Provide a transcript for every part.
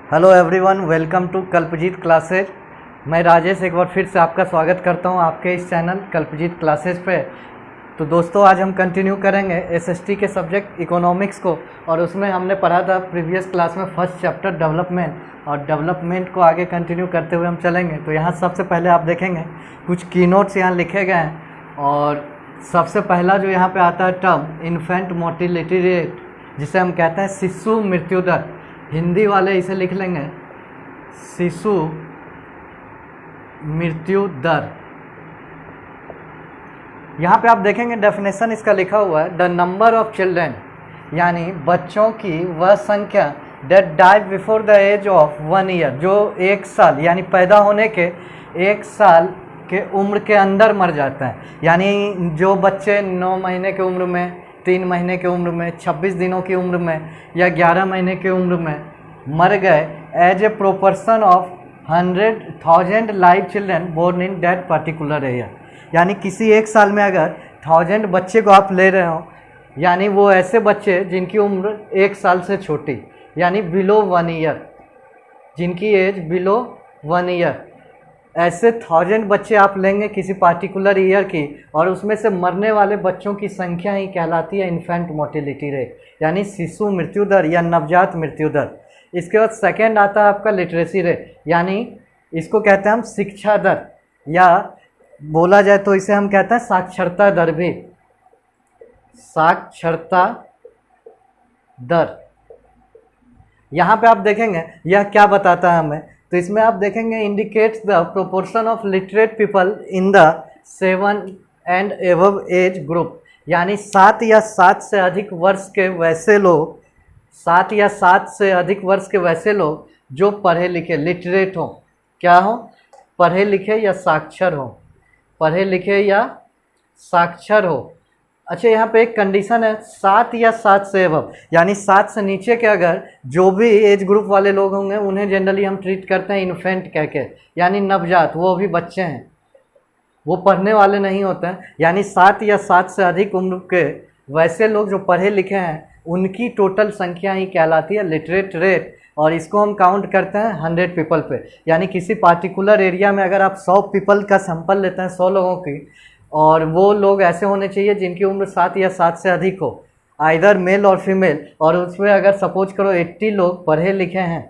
Hello everyone, welcome to Kalpajeet classes. मैं राजेश एक बार फिर से आपका स्वागत करता हूं आपके इस चैनल कल्पजीत क्लासेज पे। तो दोस्तों, आज हम कंटिन्यू करेंगे एसएसटी के सब्जेक्ट इकोनॉमिक्स को, और उसमें हमने पढ़ा था प्रीवियस क्लास में फर्स्ट चैप्टर डेवलपमेंट, और डेवलपमेंट को आगे कंटिन्यू करते हुए हम चलेंगे। तो यहाँ सबसे पहले आप देखेंगे कुछ की नोट्स यहाँ लिखे गए हैं, और सबसे पहला जो यहाँ पे आता है टर्म इन्फेंट मोर्टिलिटी रेट, जिसे हम कहते हैं शिशु मृत्यु दर। हिंदी वाले इसे लिख लेंगे शिशु मृत्यु दर। यहाँ पे आप देखेंगे डेफिनेशन इसका लिखा हुआ है, द नंबर ऑफ चिल्ड्रेन, यानी बच्चों की वह संख्या that died before the age of 1 year, जो 1 साल यानी पैदा होने के 1 साल के उम्र के अंदर मर जाता है। यानी जो बच्चे 9 महीने की उम्र में, 3 महीने की उम्र में, 26 दिनों की उम्र में या 11 महीने की उम्र में मर गए, as a proportion of 100,000 live children born in that particular year. यानी किसी 1 साल में अगर 1000 बच्चे को आप ले रहे हो, यानी वो ऐसे बच्चे जिनकी उम्र 1 साल से छोटी, यानी बिलो 1 ईयर, जिनकी एज बिलो 1 ईयर, ऐसे 1000 बच्चे आप लेंगे किसी पार्टिकुलर ईयर की, और उसमें से मरने वाले बच्चों की संख्या ही कहलाती है इन्फेंट मोर्टिलिटी रेट, यानी शिशु मृत्यु दर या नवजात मृत्यु दर। इसके बाद सेकेंड आता है आपका लिटरेसी रेट, यानी इसको कहते हैं हम शिक्षा दर, या बोला जाए तो इसे हम कहते हैं साक्षरता दर भी, साक्षरता दर। यहाँ पे आप देखेंगे यह क्या बताता है हमें, तो इसमें आप देखेंगे indicates the proportion of literate people in the 7 and above as group, यानी 7 या 7 से अधिक वर्ष के वैसे लोग, 7 या 7 से अधिक वर्ष के वैसे लोग जो पढ़े लिखे लिटरेट हों, क्या हों, पढ़े लिखे या साक्षर हों, पढ़े लिखे या साक्षर हो। अच्छा, यहाँ पे एक कंडीशन है 7 या 7 से एबव, यानी 7 से नीचे के अगर जो भी एज ग्रुप वाले लोग होंगे उन्हें जनरली हम ट्रीट करते हैं इन्फेंट कह के, यानी नवजात, वो अभी बच्चे हैं, वो पढ़ने वाले नहीं होते हैं। यानी 7 या 7 से अधिक उम्र के वैसे लोग जो पढ़े लिखे हैं, उनकी टोटल संख्या ही कहलाती है लिटरेट रेट, और इसको हम काउंट करते हैं 100 पीपल पे। यानी किसी पार्टिकुलर एरिया में अगर आप 100 पीपल का सैंपल लेते हैं, 100 लोगों की, और वो लोग ऐसे होने चाहिए जिनकी उम्र 7 या 7 से अधिक हो, आइदर मेल और फीमेल, और उसमें अगर सपोज करो 80 लोग पढ़े लिखे हैं,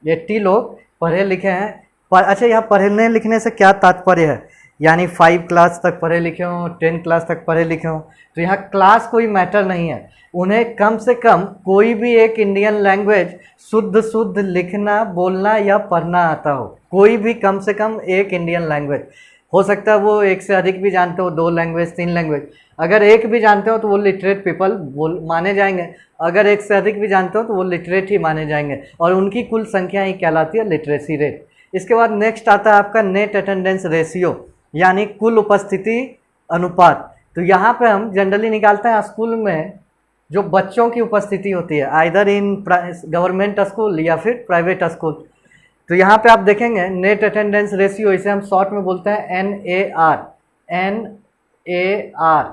80 लोग पढ़े लिखे हैं। अच्छा, यहाँ पढ़ने लिखने से क्या तात्पर्य है, यानी 5 क्लास तक पढ़े लिखे हों, 10 क्लास तक पढ़े लिखे हों, तो यहाँ क्लास कोई मैटर नहीं है, उन्हें कम से कम कोई भी एक इंडियन लैंग्वेज शुद्ध लिखना, बोलना या पढ़ना आता हो, कोई भी कम से कम एक इंडियन लैंग्वेज। हो सकता है वो 1 से अधिक भी जानते हो, 2 लैंग्वेज, 3 लैंग्वेज, अगर एक भी जानते हो तो वो लिटरेट पीपल माने जाएंगे, अगर 1 से अधिक भी जानते हो तो वो लिटरेट ही माने जाएंगे, और उनकी कुल संख्या ही कहलाती है लिटरेसी रेट। इसके बाद नेक्स्ट आता है आपका नेट अटेंडेंस रेशियो, यानी कुल उपस्थिति अनुपात। तो यहाँ पे हम जनरली निकालते हैं स्कूल में जो बच्चों की उपस्थिति होती है, आइदर इन गवर्नमेंट स्कूल या फिर प्राइवेट स्कूल। तो यहाँ पे आप देखेंगे नेट अटेंडेंस रेशियो, इसे हम शॉर्ट में बोलते हैं NAR, NAR।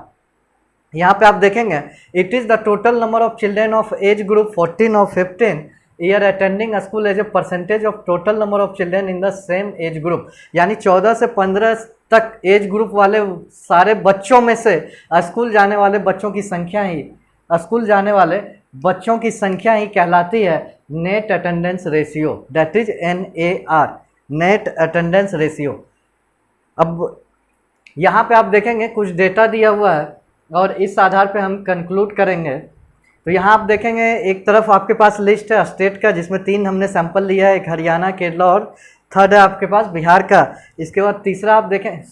यहाँ पे आप देखेंगे it is the total number of children of age group 14 और 15 year attending school as a percentage of total number of children in the same age group, यानी 14 से 15 तक एज ग्रुप वाले सारे बच्चों में से स्कूल जाने वाले बच्चों की संख्या ही, स्कूल जाने वाले बच्चों की संख्या ही कहलाती है net attendance ratio, that is NAR, net attendance ratio. अब यहाँ पे आप देखेंगे कुछ डेटा दिया हुआ है, और इस आधार पे हम कंक्लूड करेंगे। तो यहाँ आप देखेंगे एक तरफ आपके पास लिस्ट है स्टेट का, जिसमें 3 हमने सैंपल लिया है, एक हरियाणा, केरला, और थर्ड है आपके पास बिहार का। इसके बाद तीसरा आप देखें,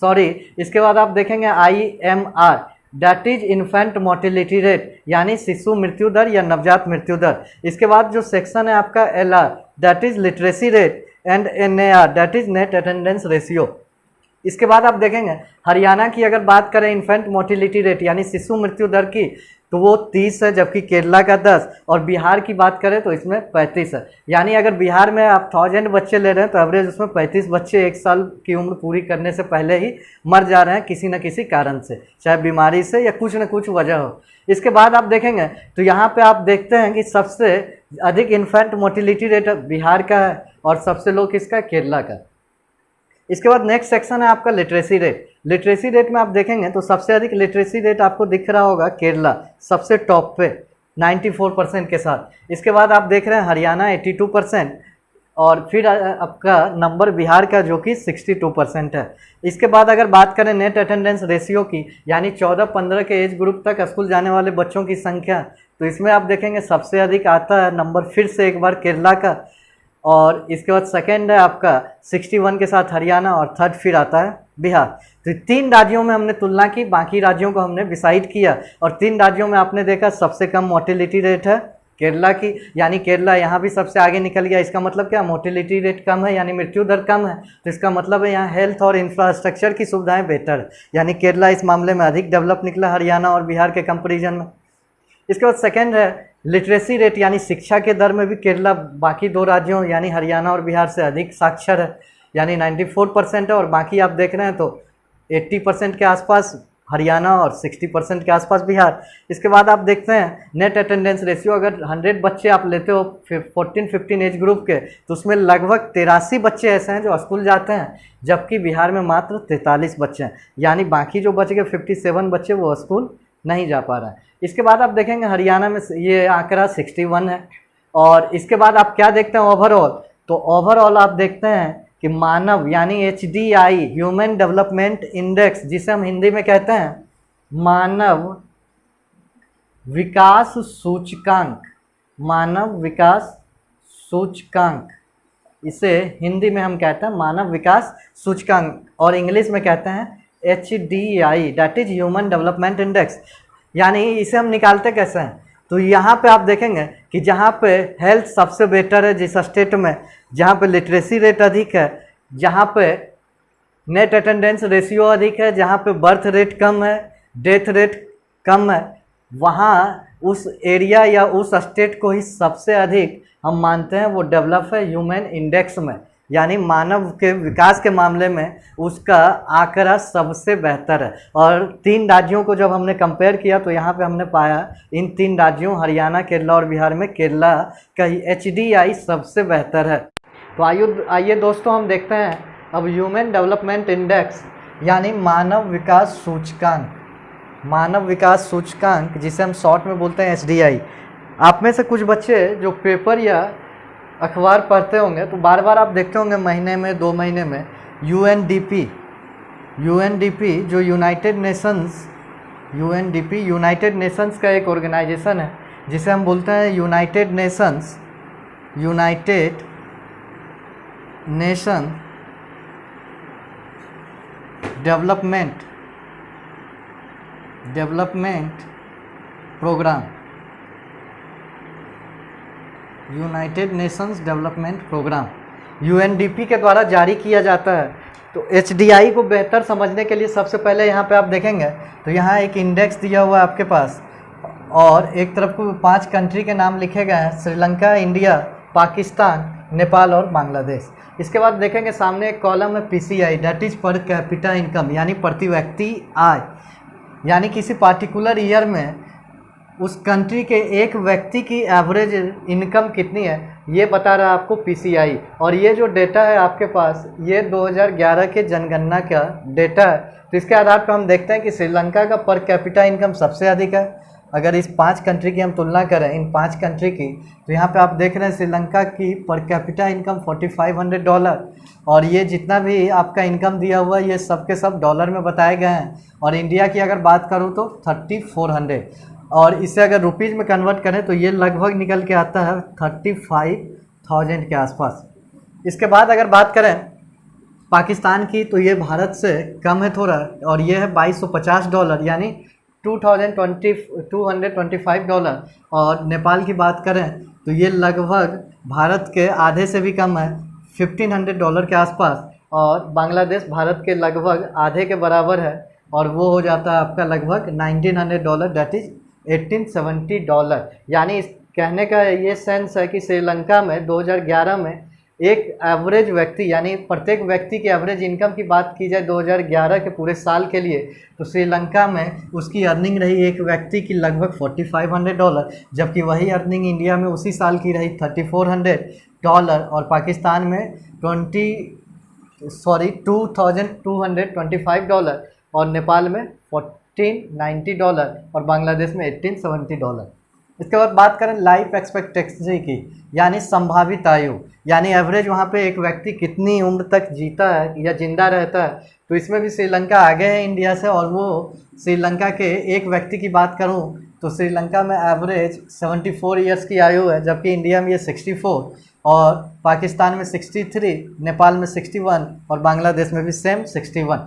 इसके बाद आप देखेंगे IMR, that is infant mortality rate, यानी शिशु मृत्यु दर या नवजात मृत्यु दर। इसके बाद जो सेक्शन है आपका LR, that is literacy rate, and NAR, that is net attendance ratio. इसके बाद आप देखेंगे हरियाणा की अगर बात करें इन्फेंट मोर्टिलिटी रेट यानी शिशु मृत्यु दर की, तो वो 30 है, जबकि केरला का 10, और बिहार की बात करें तो इसमें 35 है। यानी अगर बिहार में आप 1000 बच्चे ले रहे हैं तो एवरेज उसमें 35 बच्चे 1 साल की उम्र पूरी करने से पहले ही मर जा रहे हैं किसी न किसी कारण से, चाहे बीमारी से या कुछ न कुछ वजह हो। इसके बाद आप देखेंगे तो यहाँ पे आप देखते हैं कि सबसे अधिक इन्फेंट मोर्टिलिटी रेट बिहार का है और सबसे लो किसका, केरला का। इसके बाद नेक्स्ट सेक्शन है आपका लिटरेसी रेट। लिटरेसी रेट में आप देखेंगे तो सबसे अधिक लिटरेसी रेट आपको दिख रहा होगा केरला सबसे टॉप पे 94% के साथ। इसके बाद आप देख रहे हैं हरियाणा 82% और फिर आपका नंबर बिहार का जो कि 62% है। इसके बाद अगर बात करें नेट अटेंडेंस रेशियो की, यानी 14-15 के एज ग्रुप तक स्कूल जाने वाले बच्चों की संख्या, तो इसमें आप देखेंगे सबसे अधिक आता है नंबर फिर से एक बार केरला का, और इसके बाद सेकंड है आपका 61 के साथ हरियाणा, और थर्ड फिर आता है बिहार। तो 3 राज्यों में हमने तुलना की, बाकी राज्यों को हमने डिसाइड किया, और 3 राज्यों में आपने देखा सबसे कम मोर्टिलिटी रेट है केरला की, यानी केरला यहाँ भी सबसे आगे निकल गया। इसका मतलब क्या, मोर्टिलिटी रेट कम है यानी मृत्यु दर कम है, तो इसका मतलब है यहाँ हेल्थ और इंफ्रास्ट्रक्चर की सुविधाएं बेहतर है, यानी केरला इस मामले में अधिक डेवलप निकला हरियाणा और बिहार के कंपेरिजन में। इसके बाद सेकेंड है लिटरेसी रेट, यानी शिक्षा के दर में भी केरला बाकी 2 राज्यों यानी हरियाणा और बिहार से अधिक साक्षर है, यानी 94% है, और बाकी आप देख रहे हैं तो 80% के आसपास हरियाणा और 60% के आसपास बिहार। इसके बाद आप देखते हैं नेट अटेंडेंस रेशियो, अगर 100 बच्चे आप लेते हो 14-15 एज ग्रुप के, तो उसमें लगभग 83 बच्चे ऐसे हैं जो स्कूल जाते हैं, जबकि बिहार में मात्र 43 बच्चे हैं, यानी बाकी जो बच गए 57 बच्चे वो स्कूल नहीं जा पा रहा है। इसके बाद आप देखेंगे हरियाणा में ये आंकड़ा 61 है, और इसके बाद आप क्या देखते हैं ओवरऑल, तो ओवरऑल आप देखते हैं कि मानव यानी HDI ह्यूमन डेवलपमेंट इंडेक्स, जिसे हम हिंदी में कहते हैं मानव विकास सूचकांक, मानव विकास सूचकांक, इसे हिंदी में हम कहते हैं मानव विकास सूचकांक, और इंग्लिश में कहते हैं HDI, that is human development index. यानी इसे हम निकालते कैसे हैं, तो यहाँ पे आप देखेंगे कि जहाँ पे हेल्थ सबसे बेटर है जिस स्टेट में, जहाँ पे लिटरेसी रेट अधिक है, जहाँ पे नेट अटेंडेंस रेशियो अधिक है, जहाँ पे बर्थ रेट कम है, डेथ रेट कम है, वहाँ उस एरिया या उस स्टेट को ही सबसे अधिक हम मानते हैं वो डेवलप है ह्यूमन इंडेक्स में, यानी मानव के विकास के मामले में उसका आंकड़ा सबसे बेहतर है। और 3 राज्यों को जब हमने कंपेयर किया तो यहाँ पे हमने पाया इन 3 राज्यों हरियाणा, केरला और बिहार में केरला का HDI सबसे बेहतर है। तो आइए दोस्तों हम देखते हैं अब ह्यूमन डेवलपमेंट इंडेक्स यानी मानव विकास सूचकांक, मानव विकास सूचकांक जिसे हम शॉर्ट में बोलते हैं HDI। आप में से कुछ बच्चे जो पेपर या अखबार पढ़ते होंगे तो बार बार आप देखते होंगे महीने में 2 महीने में UNDP जो यूनाइटेड नेशंस का एक ऑर्गेनाइजेशन है, जिसे हम बोलते हैं United Nation Development Programme, United Nations Development Programme UNDP के द्वारा जारी किया जाता है। तो HDI को बेहतर समझने के लिए सबसे पहले यहाँ पे आप देखेंगे तो यहाँ एक इंडेक्स दिया हुआ है आपके पास, और एक तरफ को 5 कंट्री के नाम लिखे गए हैं, श्रीलंका, इंडिया, पाकिस्तान, नेपाल और बांग्लादेश। इसके बाद देखेंगे सामने एक कॉलम है PCI, that is per capita income, यानी प्रति व्यक्ति आय, यानी किसी पार्टिकुलर ईयर में उस कंट्री के एक व्यक्ति की एवरेज इनकम कितनी है ये बता रहा है आपको PCI। और ये जो डेटा है आपके पास ये 2011 के जनगणना का डेटा है। तो इसके आधार पर हम देखते हैं कि श्रीलंका का पर कैपिटा इनकम सबसे अधिक है। अगर इस 5 कंट्री की हम तुलना करें, इन 5 कंट्री की, तो यहाँ पे आप देख रहे हैं श्रीलंका की पर कैपिटा इनकम $4500, और ये जितना भी आपका इनकम दिया हुआ है ये सब के सब डॉलर में बताए गए हैं। और इंडिया की अगर बात करूँ तो 3400, और इसे अगर रुपीज़ में कन्वर्ट करें तो ये लगभग निकल के आता है 35,000 के आसपास। इसके बाद अगर बात करें पाकिस्तान की तो ये भारत से कम है थोड़ा, और ये है $2250 यानी $225। और नेपाल की बात करें तो ये लगभग भारत के आधे से भी कम है $1500 के आसपास। और बांग्लादेश भारत के लगभग आधे के बराबर है, और वो हो जाता है आपका लगभग $1900, दैट इज़ $1870। यानी इस कहने का ये सेंस है कि श्रीलंका में 2011 में एक एवरेज व्यक्ति, यानी प्रत्येक व्यक्ति की एवरेज इनकम की बात की जाए 2011 के पूरे साल के लिए, तो श्रीलंका में उसकी अर्निंग रही एक व्यक्ति की लगभग $4500, जबकि वही अर्निंग इंडिया में उसी साल की रही $3400, और पाकिस्तान में $2225, और नेपाल में $1490, और बांग्लादेश में $1870। इसके बाद बात करें लाइफ एक्सपेक्टेंसी की, यानी संभावित आयु, यानी एवरेज वहाँ पे एक व्यक्ति कितनी उम्र तक जीता है या जिंदा रहता है, तो इसमें भी श्रीलंका आगे है इंडिया से। और वो श्रीलंका के एक व्यक्ति की बात करूँ तो श्रीलंका में एवरेज 74 ईयर्स की आयु है, जबकि इंडिया में ये 64, और पाकिस्तान में 63, नेपाल में 61, और बांग्लादेश में भी सेम 61।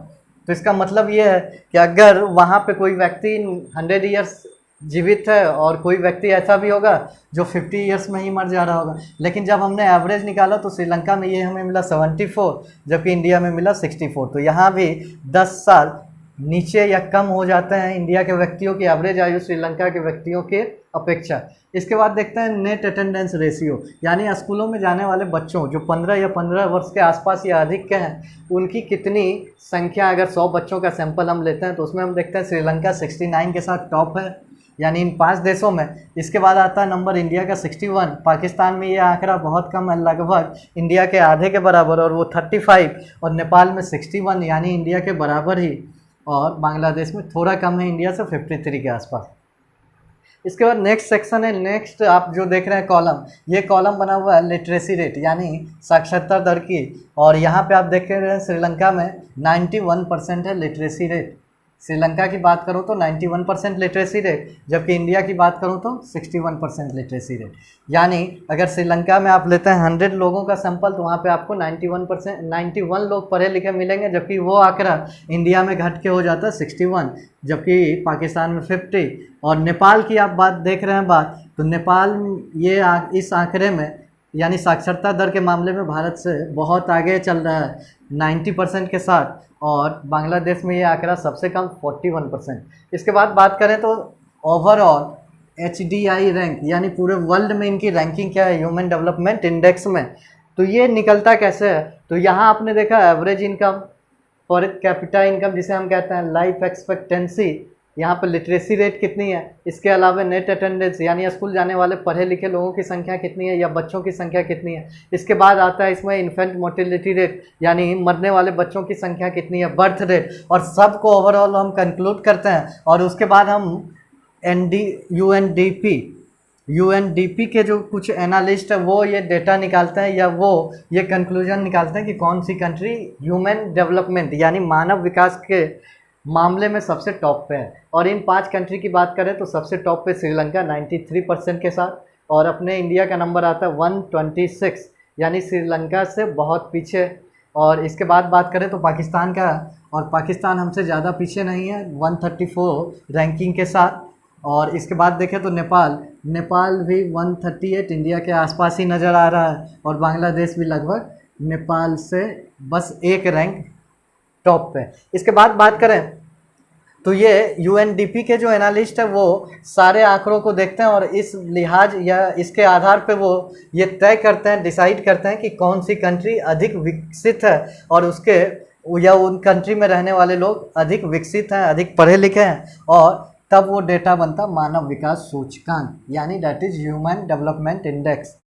तो इसका मतलब ये है कि अगर वहाँ पे कोई व्यक्ति 100 ईयर्स जीवित है और कोई व्यक्ति ऐसा भी होगा जो 50 ईयर्स में ही मर जा रहा होगा, लेकिन जब हमने एवरेज निकाला तो श्रीलंका में ये हमें मिला 74, जबकि इंडिया में मिला 64। तो यहाँ भी 10 साल नीचे या कम हो जाते हैं इंडिया के व्यक्तियों की एवरेज आयु श्रीलंका के व्यक्तियों के अपेक्षा। इसके बाद देखते हैं नेट अटेंडेंस रेशियो, यानी स्कूलों में जाने वाले बच्चों जो 15 या 15 वर्ष के आसपास या अधिक के हैं, उनकी कितनी संख्या, अगर 100 बच्चों का सैंपल हम लेते हैं तो उसमें हम देखते हैं श्रीलंका 69 के साथ टॉप है, यानी इन 5 देशों में। इसके बाद आता है नंबर इंडिया का 61, पाकिस्तान में ये आंकड़ा बहुत कम है, लगभग इंडिया के आधे के बराबर, और वो 35, और नेपाल में 61 यानी इंडिया के बराबर ही, और बांग्लादेश में थोड़ा कम है इंडिया से 53 के आसपास। इसके बाद नेक्स्ट सेक्शन है, नेक्स्ट आप जो देख रहे हैं कॉलम, ये कॉलम बना हुआ है लिटरेसी रेट यानी साक्षरता दर की, और यहाँ पे आप देख रहे हैं श्रीलंका में 91% है लिटरेसी रेट। श्रीलंका की बात करूँ तो 91% लिटरेसी रेट, जबकि इंडिया की बात करूँ तो 61% लिटरेसी रेट। यानी अगर श्रीलंका में आप लेते हैं 100 लोगों का सैंपल तो वहाँ पे आपको 91 लोग पढ़े लिखे मिलेंगे, जबकि वो आंकड़ा इंडिया में घट के हो जाता है 61, जबकि पाकिस्तान में 50। और नेपाल की आप बात देख रहे हैं तो नेपाल ये इस आंकड़े में यानी साक्षरता दर के मामले में भारत से बहुत आगे चल रहा है 90% के साथ, और बांग्लादेश में ये आंकड़ा सबसे कम 41%। इसके बाद बात करें तो ओवरऑल HDI रैंक, यानी पूरे वर्ल्ड में इनकी रैंकिंग क्या है ह्यूमन डेवलपमेंट इंडेक्स में, तो ये निकलता कैसे है। तो यहाँ आपने देखा average income, per capita income जिसे हम कहते हैं, लाइफ एक्सपेक्टेंसी, यहाँ पर लिटरेसी रेट कितनी है, इसके अलावा नेट अटेंडेंस यानी स्कूल जाने वाले पढ़े लिखे लोगों की संख्या कितनी है या बच्चों की संख्या कितनी है। इसके बाद आता है इसमें इन्फेंट मोर्टेलिटी रेट यानी मरने वाले बच्चों की संख्या कितनी है, बर्थ रेट, और सबको ओवरऑल हम कंक्लूड करते हैं। और उसके बाद हम UNDP के जो कुछ एनालिस्ट है वो ये डेटा निकालते हैं या वो ये कंक्लूजन निकालते हैं कि कौन सी कंट्री ह्यूमन डेवलपमेंट यानी मानव विकास के मामले में सबसे टॉप पे है। और इन 5 कंट्री की बात करें तो सबसे टॉप पे श्रीलंका 93% के साथ, और अपने इंडिया का नंबर आता है 126, यानी श्रीलंका से बहुत पीछे। और इसके बाद बात करें तो पाकिस्तान का, और पाकिस्तान हमसे ज़्यादा पीछे नहीं है 134 रैंकिंग के साथ। और इसके बाद देखें तो नेपाल भी 138 इंडिया के आसपास ही नज़र आ रहा है, और बांग्लादेश भी लगभग नेपाल से बस 1 रैंक टॉप पे। इसके बाद बात करें तो ये UNDP के जो एनालिस्ट है वो सारे आंकड़ों को देखते हैं और इस लिहाज या इसके आधार पे वो ये तय करते हैं, डिसाइड करते हैं कि कौन सी कंट्री अधिक विकसित है और उसके या उन कंट्री में रहने वाले लोग अधिक विकसित हैं, अधिक पढ़े लिखे हैं, और तब वो डेटा बनता मानव विकास सूचकांक यानी that is human development index.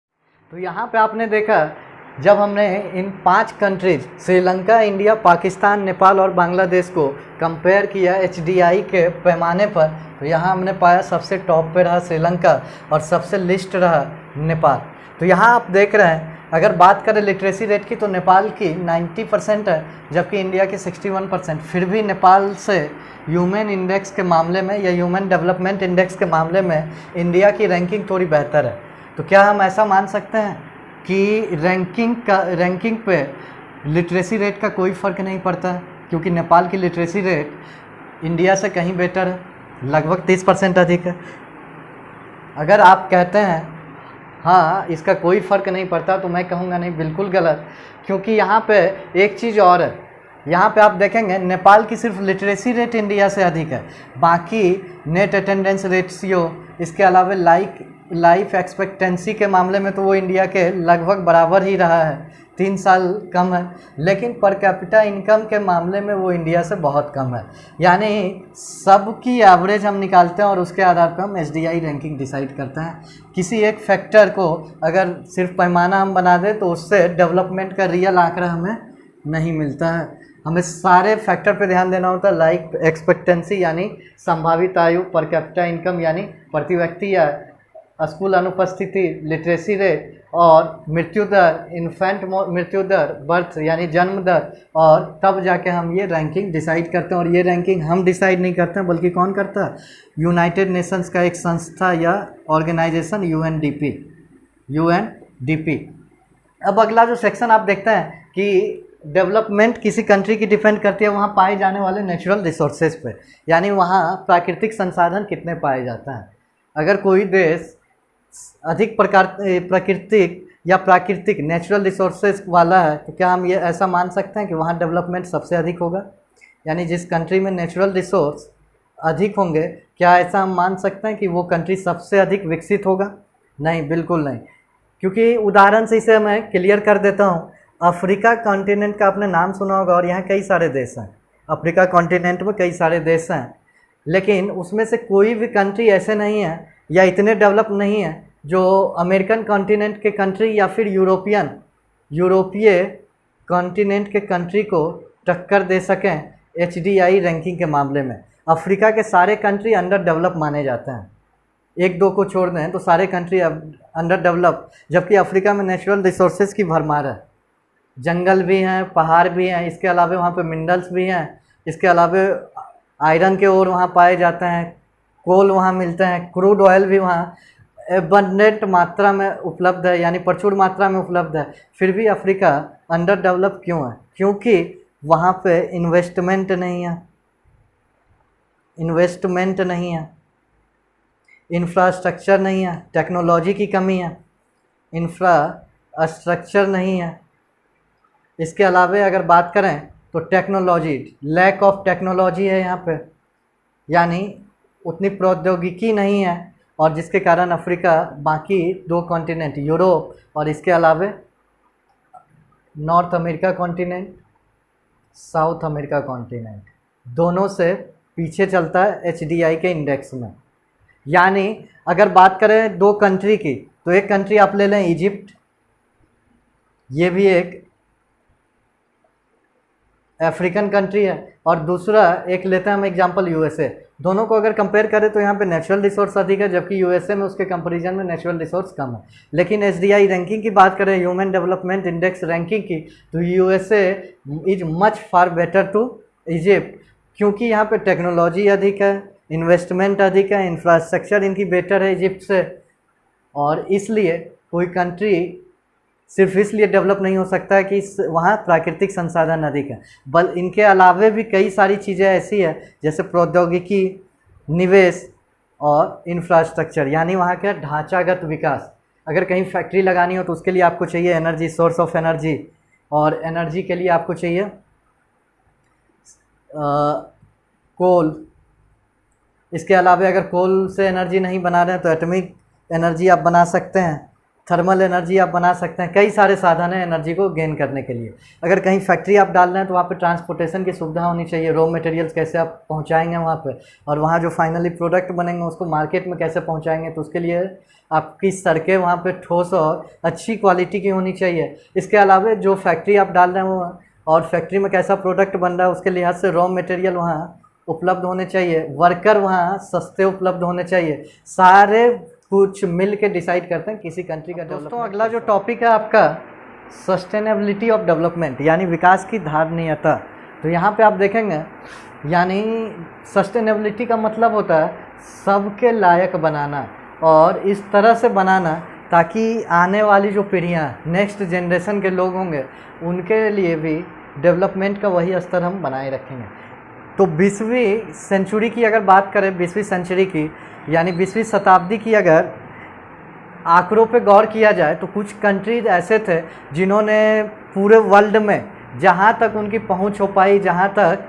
तो यहाँ पे आपने देखा जब हमने इन 5 कंट्रीज श्रीलंका, इंडिया, पाकिस्तान, नेपाल और बांग्लादेश को कंपेयर किया HDI के पैमाने पर, तो यहाँ हमने पाया सबसे टॉप पे रहा श्रीलंका और सबसे लिस्ट रहा नेपाल। तो यहाँ आप देख रहे हैं अगर बात करें लिटरेसी रेट की तो नेपाल की 90% है जबकि इंडिया की 61%। फिर भी नेपाल से ह्यूमन इंडेक्स के मामले में या ह्यूमन डेवलपमेंट इंडेक्स के मामले में इंडिया की रैंकिंग थोड़ी बेहतर है। तो क्या हम ऐसा मान सकते हैं कि रैंकिंग पे लिटरेसी रेट का कोई फ़र्क नहीं पड़ता है, क्योंकि नेपाल की लिटरेसी रेट इंडिया से कहीं बेटर है, लगभग 30% अधिक है। अगर आप कहते हैं हाँ, इसका कोई फ़र्क नहीं पड़ता, तो मैं कहूँगा नहीं, बिल्कुल गलत। क्योंकि यहाँ पे एक चीज़ और है, यहाँ पे आप देखेंगे नेपाल की सिर्फ लिटरेसी रेट इंडिया से अधिक है, बाकी नेट अटेंडेंस रेशियो, इसके अलावा लाइफ एक्सपेक्टेंसी के मामले में तो वो इंडिया के लगभग बराबर ही रहा है, 3 साल कम है, लेकिन पर कैपिटा इनकम के मामले में वो इंडिया से बहुत कम है। यानी सबकी एवरेज हम निकालते हैं और उसके आधार पर हम एसडीआई रैंकिंग डिसाइड करते हैं। किसी एक फैक्टर को अगर सिर्फ पैमाना हम बना दें तो उससे डेवलपमेंट का रियल आंकड़ा हमें नहीं मिलता है। हमें सारे फैक्टर पे ध्यान देना होता है, लाइफ एक्सपेक्टेंसी यानी संभावित आयु, पर कैपिटा इनकम यानी प्रति व्यक्ति या स्कूल अनुपस्थिति, लिटरेसी रेट और मृत्यु दर, इन्फेंट मृत्यु दर, बर्थ यानी जन्म दर, और तब जाके हम ये रैंकिंग डिसाइड करते हैं। और ये रैंकिंग हम डिसाइड नहीं करते हैं, बल्कि कौन करता है? यूनाइटेड नेशंस का एक संस्था या ऑर्गेनाइजेशन, यूएनडीपी। अब अगला जो सेक्शन आप देखते हैं कि डेवलपमेंट किसी कंट्री की डिपेंड करती है वहाँ पाए जाने वाले नेचुरल रिसोर्सेज पे, यानी वहाँ प्राकृतिक संसाधन कितने पाए जाते हैं। अगर कोई देश अधिक प्राकृतिक नेचुरल रिसोर्सेज वाला है तो क्या हम ये ऐसा मान सकते हैं कि वहाँ डेवलपमेंट सबसे अधिक होगा? यानी जिस कंट्री में नेचुरल रिसोर्स अधिक होंगे, क्या ऐसा हम मान सकते हैं कि वो कंट्री सबसे अधिक विकसित होगा? नहीं, बिल्कुल नहीं। क्योंकि उदाहरण से इसे मैं क्लियर कर देता हूँ। अफ्रीका कॉन्टिनेंट का आपने नाम सुना होगा और यहाँ कई सारे देश हैं। अफ्रीका कॉन्टिनेंट में कई सारे देश हैं, लेकिन उसमें से कोई भी कंट्री ऐसे नहीं है या इतने डेवलप नहीं है जो अमेरिकन कॉन्टिनेंट के कंट्री या फिर यूरोपीय कॉन्टिनेंट के कंट्री को टक्कर दे सकें एचडीआई रैंकिंग के मामले में। अफ्रीका के सारे कंट्री अंडर डेवलप माने जाते हैं, एक दो को छोड़ दें तो सारे कंट्री अंडर डेवलप, जबकि अफ्रीका में नेचुरल रिसोर्सेज की भरमार है। जंगल भी हैं, पहाड़ भी हैं, इसके अलावा वहाँ पे मिनरल्स भी हैं, इसके अलावा आयरन के ओर वहाँ पाए जाते हैं, कोल वहाँ मिलते हैं, क्रूड ऑयल भी वहाँ एबंडेंट मात्रा में उपलब्ध है, यानी प्रचुर मात्रा में उपलब्ध है। फिर भी अफ्रीका अंडर डेवलप क्यों है? क्योंकि वहाँ पे इन्वेस्टमेंट नहीं है, इंफ्रास्ट्रक्चर नहीं है, टेक्नोलॉजी की कमी है, इंफ्रास्ट्रक्चर नहीं है। इसके अलावा अगर बात करें तो टेक्नोलॉजी, लैक ऑफ टेक्नोलॉजी है यहाँ पे, यानी उतनी प्रौद्योगिकी नहीं है, और जिसके कारण अफ्रीका बाकी दो कॉन्टिनेंट, यूरोप और इसके अलावा north America continent, south America continent, दोनों से पीछे चलता है एचडीआई के इंडेक्स में। यानी अगर बात करें दो कंट्री की तो एक कंट्री आप ले लें इजिप्ट, ये भी एक अफ्रीकन कंट्री है, और दूसरा एक लेते हैं हम एग्जांपल यूएसए। दोनों को अगर कंपेयर करें तो यहाँ पे नेचुरल रिसोर्स अधिक है, जबकि यूएसए में उसके कंपैरिजन में नेचुरल रिसोर्स कम है। लेकिन एसडीआई रैंकिंग की बात करें, ह्यूमन डेवलपमेंट इंडेक्स रैंकिंग की, तो USA is much far better to Egypt, क्योंकि यहाँ पे टेक्नोलॉजी अधिक है, इन्वेस्टमेंट अधिक है, इंफ्रास्ट्रक्चर इनकी बेटर है इजिप्ट से, और इसलिए कोई कंट्री सिर्फ इसलिए डेवलप नहीं हो सकता है कि वहाँ प्राकृतिक संसाधन अधिक है, बल इनके अलावे भी कई सारी चीज़ें ऐसी है जैसे प्रौद्योगिकी, निवेश और इंफ्रास्ट्रक्चर, यानी वहाँ का ढांचागत विकास। अगर कहीं फैक्ट्री लगानी हो तो उसके लिए आपको चाहिए एनर्जी, सोर्स ऑफ एनर्जी, और एनर्जी के लिए आपको चाहिए कोल। इसके अलावा अगर कोल से एनर्जी नहीं बना रहे हैं तो एटॉमिक एनर्जी आप बना सकते हैं, थर्मल एनर्जी आप बना सकते हैं, कई सारे साधन हैं एनर्जी को गेन करने के लिए। अगर कहीं फैक्ट्री आप डाल रहे हैं तो वहाँ पे ट्रांसपोर्टेशन की सुविधा होनी चाहिए, रॉ मटेरियल्स कैसे आप पहुँचाएंगे वहाँ पे, और वहाँ जो फाइनली प्रोडक्ट बनेंगे उसको मार्केट में कैसे पहुँचाएंगे, तो उसके लिए आपकी सड़कें वहाँ पे ठोस और अच्छी क्वालिटी की होनी चाहिए। इसके अलावा जो फैक्ट्री आप डाल रहे हैं वो और फैक्ट्री में कैसा प्रोडक्ट बन रहा है उसके लिहाज से रॉ मटेरियल वहाँ उपलब्ध होने चाहिए, वर्कर वहाँ सस्ते उपलब्ध होने चाहिए। सारे कुछ मिल के डिसाइड करते हैं किसी कंट्री का डेवलपमेंट। दोस्तों अगला जो टॉपिक है आपका सस्टेनेबिलिटी ऑफ डेवलपमेंट, यानी विकास की धारणीयता। तो यहाँ पे आप देखेंगे, यानी सस्टेनेबिलिटी का मतलब होता है सबके लायक बनाना, और इस तरह से बनाना ताकि आने वाली जो पीढ़ियाँ, नेक्स्ट जनरेशन के लोग होंगे, उनके लिए भी डेवलपमेंट का वही स्तर हम बनाए रखेंगे। तो 20वीं सेंचुरी की अगर बात करें, 20वीं सेंचुरी की यानी 20वीं शताब्दी की अगर आंकड़ों पे गौर किया जाए तो कुछ कंट्रीज ऐसे थे जिन्होंने पूरे वर्ल्ड में जहाँ तक उनकी पहुँच हो पाई, जहाँ तक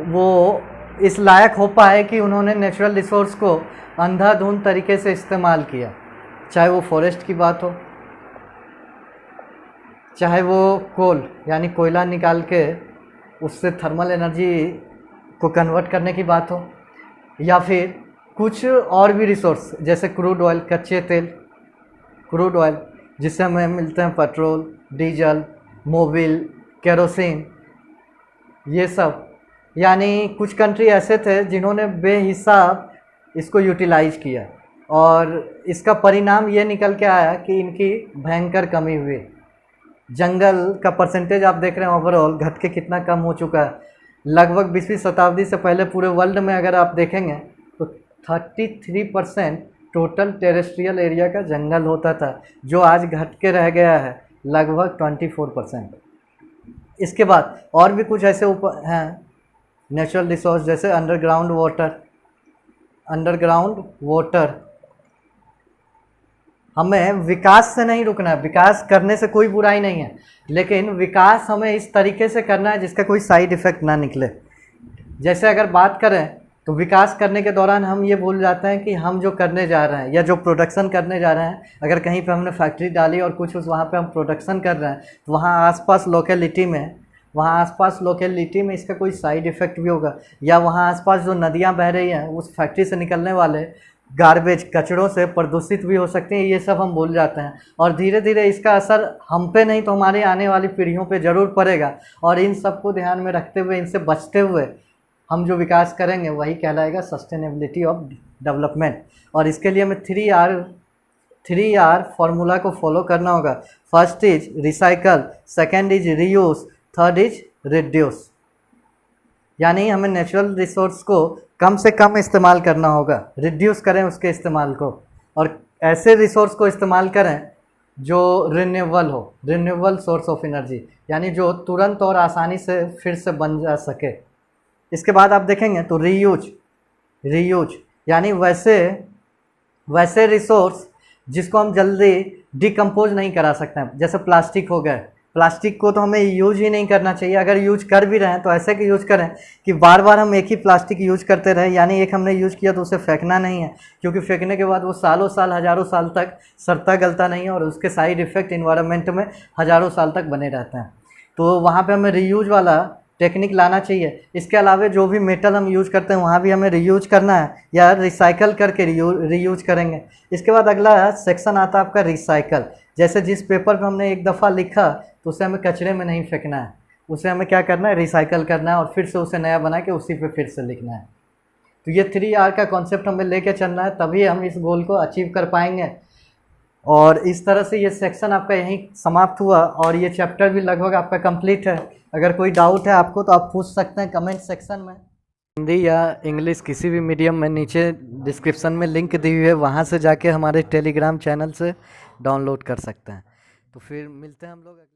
वो इस लायक हो पाए कि उन्होंने नेचुरल रिसोर्स को अंधाधुंध तरीके से इस्तेमाल किया, चाहे वो फॉरेस्ट की बात हो, चाहे वो कोल यानी कोयला निकाल के उससे थर्मल एनर्जी को कन्वर्ट करने की बात हो, या फिर कुछ और भी रिसोर्स जैसे क्रूड ऑयल, कच्चे तेल, क्रूड ऑयल जिससे हमें मिलते हैं पेट्रोल, डीजल, मोबिल, केरोसिन, ये सब। यानी कुछ कंट्री ऐसे थे जिन्होंने बेहिसाब इसको यूटिलाइज किया और इसका परिणाम ये निकल के आया कि इनकी भयंकर कमी हुई। जंगल का परसेंटेज आप देख रहे हैं ओवरऑल घट के कितना कम हो चुका है। लगभग 20वीं शताब्दी से पहले पूरे वर्ल्ड में अगर आप देखेंगे तो 33% टोटल टेरेस्ट्रियल एरिया का जंगल होता था, जो आज घट के रह गया है लगभग 24%। इसके बाद और भी कुछ ऐसे हैं नेचुरल रिसोर्स जैसे अंडरग्राउंड वाटर। हमें विकास से नहीं रुकना है, विकास करने से कोई बुराई नहीं है, लेकिन विकास हमें इस तरीके से करना है जिसका कोई साइड इफ़ेक्ट ना निकले। जैसे अगर बात करें तो विकास करने के दौरान हम ये भूल जाते हैं कि हम जो करने जा रहे हैं या जो प्रोडक्शन करने जा रहे हैं, अगर कहीं पे हमने फैक्ट्री डाली और कुछ उस वहाँ पे हम प्रोडक्शन कर रहे हैं तो वहाँ आसपास लोकेलिटी में इसका कोई साइड इफ़ेक्ट भी होगा, या वहाँ आसपास जो नदियाँ बह रही हैं उस फैक्ट्री से निकलने वाले गार्बेज कचड़ों से प्रदूषित भी हो सकते हैं। ये सब हम भूल जाते हैं और धीरे धीरे इसका असर हम पे नहीं तो हमारी आने वाली पीढ़ियों पे ज़रूर पड़ेगा। और इन सब को ध्यान में रखते हुए, इनसे बचते हुए हम जो विकास करेंगे वही कहलाएगा सस्टेनेबिलिटी ऑफ डेवलपमेंट। और इसके लिए हमें 3R फार्मूला को फॉलो करना होगा। First is recycle, second is reuse, third is reduce. यानी हमें नेचुरल रिसोर्स को कम से कम इस्तेमाल करना होगा, रिड्यूस करें उसके इस्तेमाल को, और ऐसे रिसोर्स को इस्तेमाल करें जो रिन्यूएबल हो, रिन्यूएबल सोर्स ऑफ एनर्जी, यानी जो तुरंत और आसानी से फिर से बन जा सके। इसके बाद आप देखेंगे तो रीयूज यानी वैसे रिसोर्स जिसको हम जल्दी डिकम्पोज नहीं करा सकते हैं, जैसे प्लास्टिक हो गए। प्लास्टिक को तो हमें यूज ही नहीं करना चाहिए, अगर यूज कर भी रहे हैं तो ऐसे कि यूज करें कि बार बार हम एक ही प्लास्टिक यूज करते रहें। यानी एक हमने यूज किया तो उसे फेंकना नहीं है, क्योंकि फेंकने के बाद वो सालों साल, हज़ारों साल तक सड़ता गलता नहीं है और उसके साइड इफ़ेक्ट इन्वायरमेंट में हज़ारों साल तक बने रहते हैं। तो वहाँ पे हमें रीयूज वाला टेक्निक लाना चाहिए। इसके अलावा जो भी मेटल हम यूज करते हैं वहाँ भी हमें रीयूज करना है या रिसाइकल करके रीयूज करेंगे। इसके बाद अगला सेक्शन आता है आपका रिसाइकल। जैसे जिस पेपर पे हमने एक दफ़ा लिखा तो उसे हमें कचरे में नहीं फेंकना है, उसे हमें क्या करना है, रिसाइकल करना है और फिर से उसे नया बना के उसी पे फिर से लिखना है। तो ये 3R का कॉन्सेप्ट हमें लेके चलना है, तभी हम इस गोल को अचीव कर पाएंगे। और इस तरह से ये सेक्शन आपका यहीं समाप्त हुआ और ये चैप्टर भी लगभग आपका कंप्लीट है। अगर कोई डाउट है आपको तो आप पूछ सकते हैं कमेंट सेक्शन में। हिंदी या इंग्लिश किसी भी मीडियम में नीचे डिस्क्रिप्शन में लिंक दी हुई है, वहाँ से जाके हमारे टेलीग्राम चैनल से डाउनलोड कर सकते हैं। तो फिर मिलते हैं हम लोग।